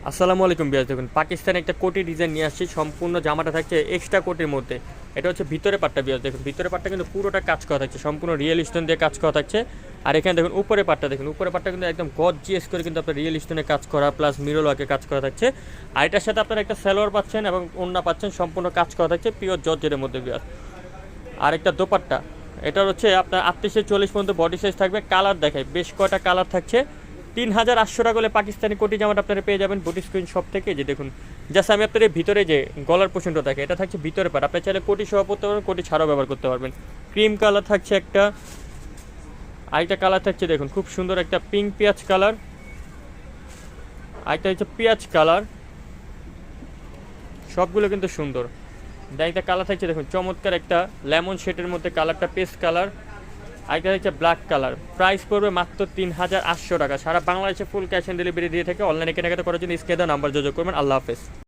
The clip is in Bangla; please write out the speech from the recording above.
আসসালামু আলাইকুম বিয়াস, দেখুন পাকিস্তানে একটা কোটি ডিজাইন নিয়ে আসছি। সম্পূর্ণ জামাটা থাকছে এক্সট্রা কোটির মধ্যে। এটা হচ্ছে ভিতরে পাটটা বিয়াস, দেখুন ভিতরে পাটটা কিন্তু পুরোটা কাজ করা থাকছে, সম্পূর্ণ রিয়েল স্টোন দিয়ে কাজ করা থাকছে। আর এখানে দেখুন উপরে পাটটা, দেখুন উপরে পাটটা কিন্তু একদম গর্জিয়াস করে কিন্তু আপনার রিয়েল স্টোনে কাজ করা প্লাস মিরর ওয়ার্কে কাজ করা থাকছে। আর এটার সাথে আপনারা একটা সালোয়ার পাচ্ছেন এবং ওড়না পাচ্ছেন, সম্পূর্ণ কাজ করা থাকছে পিওর জর্জেটের মধ্যে বিয়াস। আর একটা দোপাট্টা, এটা হচ্ছে আপনার 38-40 পর্যন্ত বডি সাইজ থাকবে। কালার দেখায়, বেশ কয়টা কালার থাকছে। 3800 টাকা হলে পাকিস্তানি কোটি জামাটা আপনারা পেয়ে যাবেন বুটি স্ক্রিন শপ থেকে। যে দেখুন জাস্ট আমি আপনার ভিতরে যে গলার পোষণটা থাকে, এটা থাকছে ভিতরে পাট। আপনি চাইলে কোটি সহ পরতে পারবেন, কোটি ছাড়াও ব্যবহার করতে পারবেন। ক্রিম কালার থাকছে একটা, আরেকটা কালার থাকছে দেখুন খুব সুন্দর একটা পিঙ্ক পেঁয়াজ কালার, আরেকটা হচ্ছে পেঁয়াজ কালার। সবগুলো কিন্তু সুন্দর। একটা কালার থাকছে দেখুন চমৎকার একটা লেমন শেডের মধ্যে কালারটা পেস্ট কালার, আরেকটা হচ্ছে ব্ল্যাক কালার। প্রাইস পড়বে মাত্র 3800 টাকা। সারা বাংলাদেশে ফুল ক্যাশ অন ডেলিভারি দিয়ে থাকে। অনলাইনে কেনাকাটা করার জন্য স্ক্রিনে দেওয়া নাম্বার যোগাযোগ করবেন। আল্লাহ হাফেজ।